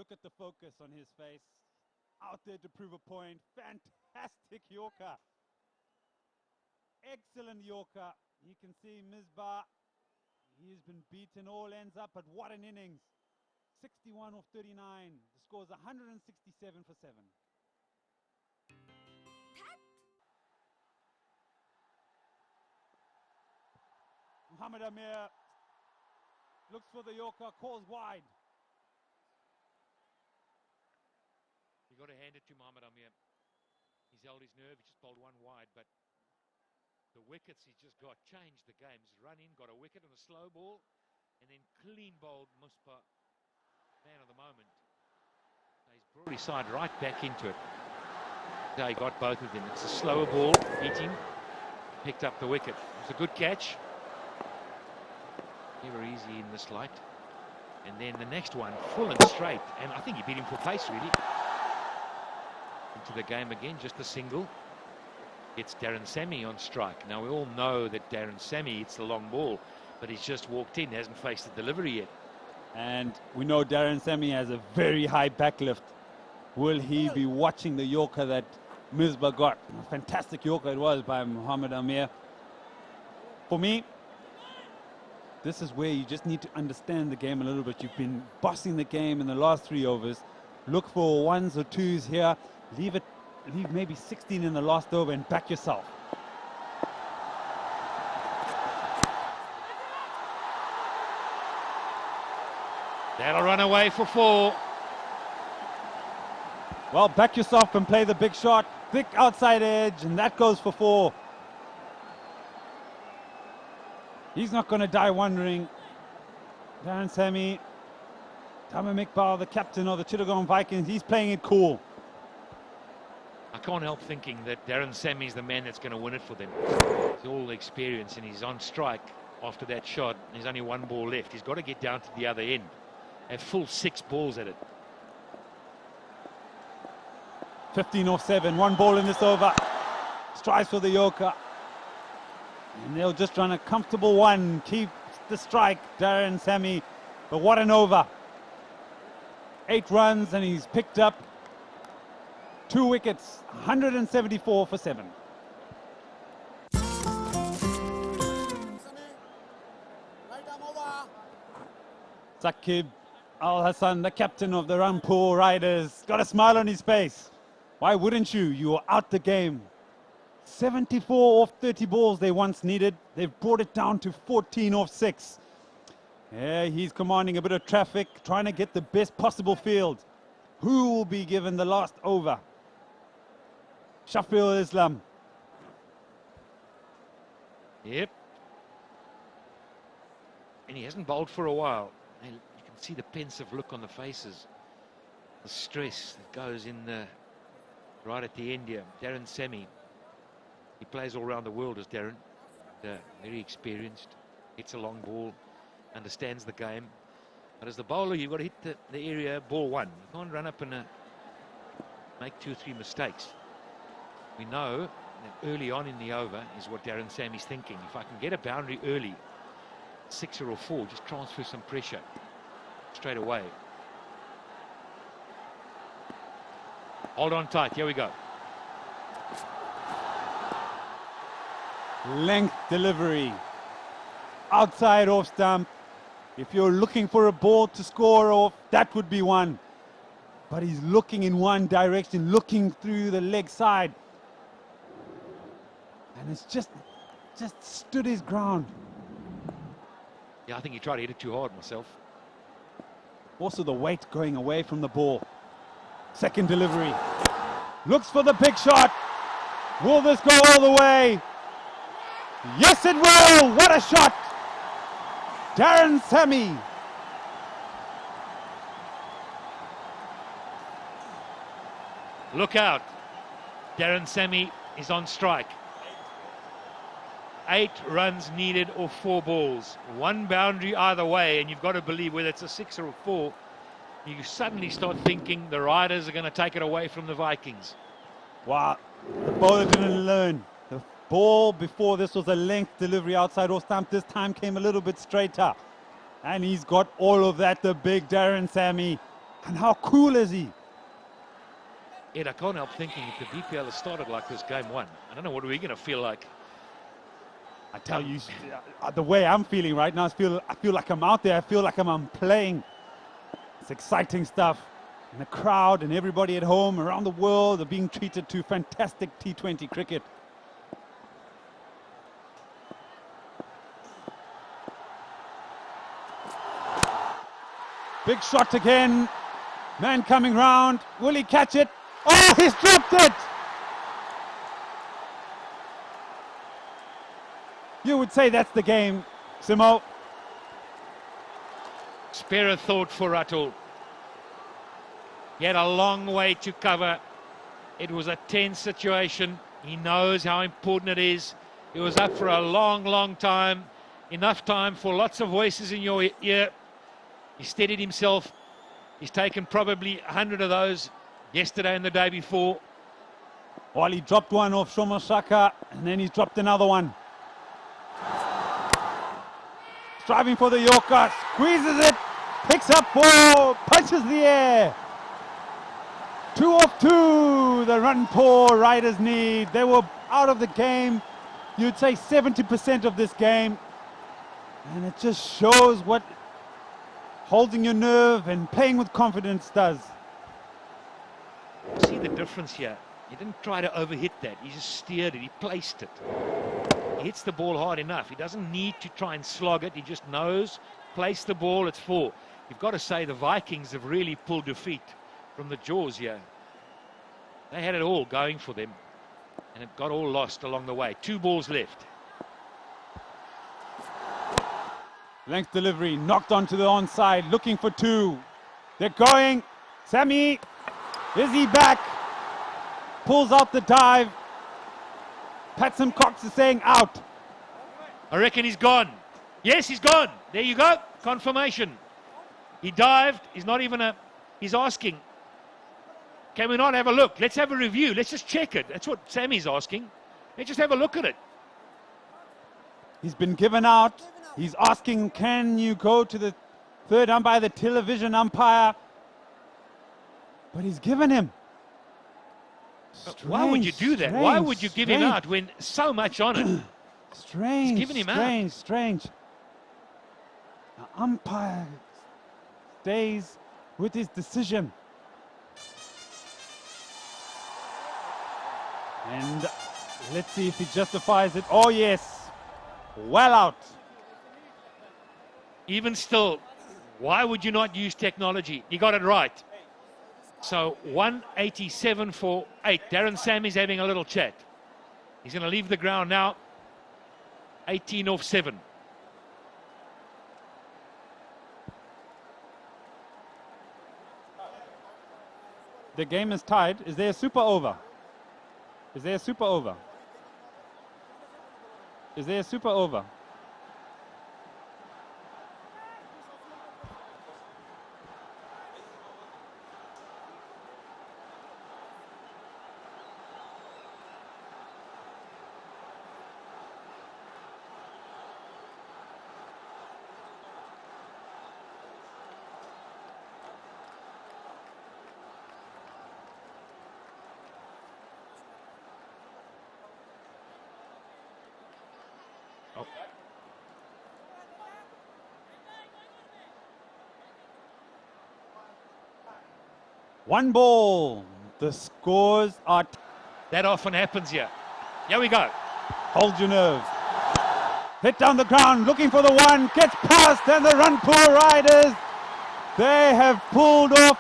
Look at the focus on his face. Out there to prove a point. Fantastic Yorker. Excellent Yorker. You can see Misbah. He's been beaten all ends up, but what an innings. 61 off 39. The score's 167 for 7. Muhammad Amir looks for the Yorker, calls wide. You got to hand it to Muhammad Amir. He's held his nerve, he just bowled one wide, but the wickets he's just got changed the game. He's run in, got a wicket on a slow ball, and then clean bowled Misbah, man of the moment. So he's brought his side right back into it. So he got both of them. It's a slower ball, beat him, picked up the wicket. It was a good catch. Never easy in this light. And then the next one, full and straight, and I think he beat him for pace, really. Into the game again, just a single. It's Darren Sammy on strike. Now we all know that Darren Sammy hits the long ball, but he's just walked in, hasn't faced the delivery yet. And we know Darren Sammy has a very high backlift. Will he be watching the Yorker that Misbah got? A fantastic Yorker it was by Muhammad Amir. For me, this is where you just need to understand the game a little bit. You've been bossing the game in the last 3 overs. Look for ones or twos here. Leave maybe 16 in the last over and back yourself. That'll run away for 4. Well, back yourself and play the big shot. Thick outside edge, and that goes for 4. He's not going to die wondering. Darren Sammy, Tamim Iqbal, the captain of the Chittagong Vikings, he's playing it cool. I can't help thinking that Darren Sammy's the man that's going to win it for them. He's all the experience, and he's on strike after that shot. There's only 1 ball left. He's got to get down to the other end. Have full 6 balls at it. 15 off 7, 1 ball in this over. Strives for the Yorker. And they'll just run a comfortable one. Keep the strike, Darren Sammy. But what an over. 8 runs, and he's picked up 2 wickets. 174 for 7. Saqib Al Hassan, the captain of the Rangpur Riders, got a smile on his face. Why wouldn't you? You were out the game. 74 off 30 balls they once needed. They've brought it down to 14 off 6. Yeah, he's commanding a bit of traffic, trying to get the best possible field. Who will be given the last over? Shafiul Islam. Yep. And he hasn't bowled for a while. And you can see the pensive look on the faces. The stress that goes in the right at the end here. Darren Sammy. He plays all around the world as Darren. Very experienced. Hits a long ball. Understands the game. But as the bowler, you've got to hit the area ball 1. You can't run up and make 2 or 3 mistakes. We know that early on in the over is what Darren Sammy's thinking. If I can get a boundary early, 6 or 4, just transfer some pressure straight away. Hold on tight. Here we go. Length delivery. Outside off stump. If you're looking for a ball to score off, that would be one. But he's looking in one direction, looking through the leg side. And it's just stood his ground. Yeah, I think he tried to hit it too hard myself. Also the weight going away from the ball. Second delivery. Looks for the big shot. Will this go all the way? Yes, it will. What a shot. Darren Sammy. Look out. Darren Sammy is on strike. 8 runs needed or 4 balls. 1 boundary either way, and you've got to believe whether it's a 6 or a 4, you suddenly start thinking the Riders are going to take it away from the Vikings. Wow, the bowler didn't learn. The ball before this was a length delivery outside off stump. This time came a little bit straighter. And he's got all of that, the big Darren Sammy. And how cool is he? Ed, I can't help thinking if the BPL has started like this game one, I don't know what we're going to feel like. I tell you, the way I'm feeling right now, I feel like I'm out there. I feel like I'm playing. It's exciting stuff. And the crowd and everybody at home around the world are being treated to fantastic T20 cricket. Big shot again. Man coming round. Will he catch it? Oh, he's dropped it! You would say that's the game, Simo. Spare a thought for Atul. He had a long way to cover. It was a tense situation. He knows how important it is. He was up for a long, long time. Enough time for lots of voices in your ear. He steadied himself. He's taken probably 100 of those yesterday and the day before. Well, he dropped one off Shomashaka, and then he's dropped another one. Striving for the Yorker, squeezes it, picks up four, punches the air. 2 off 2, the Rangpur riders need. They were out of the game, you'd say 70% of this game. And it just shows what holding your nerve and playing with confidence does. See the difference here. He didn't try to overhit that. He just steered it. He placed it. He hits the ball hard enough. He doesn't need to try and slog it. He just knows, place the ball, it's 4. You've got to say the Vikings have really pulled defeat from the jaws here. They had it all going for them, and it got all lost along the way. 2 balls left. Length delivery, knocked onto the onside, looking for 2. They're going. Sammy, is he back? Pulls out the dive. Patson Cox is saying out. I reckon he's gone. Yes, he's gone. There you go. Confirmation. He dived. He's not even he's asking, can we not have a look? Let's have a review. Let's just check it. That's what Sammy's asking. Let's just have a look at it. He's been given out. He's asking, can you go to the third umpire, the television umpire? But he's given him. Strange, why would you do that? Strange, why would you give him out when so much on it? Strange, he's giving him out. Strange. The umpire stays with his decision. And let's see if he justifies it. Oh, yes. Well out. Even still, why would you not use technology? He got it right. So 187 for 8. Darren Sammy's having a little chat. He's going to leave the ground now. 18 off 7. The game is tied. Is there a super over? Is there a super over? Is there a super over? Oh. One ball. The scores are... That often happens here. Here we go. Hold your nerve. Hit down the ground, looking for the one. Gets past, and the Rangpur riders, they have pulled off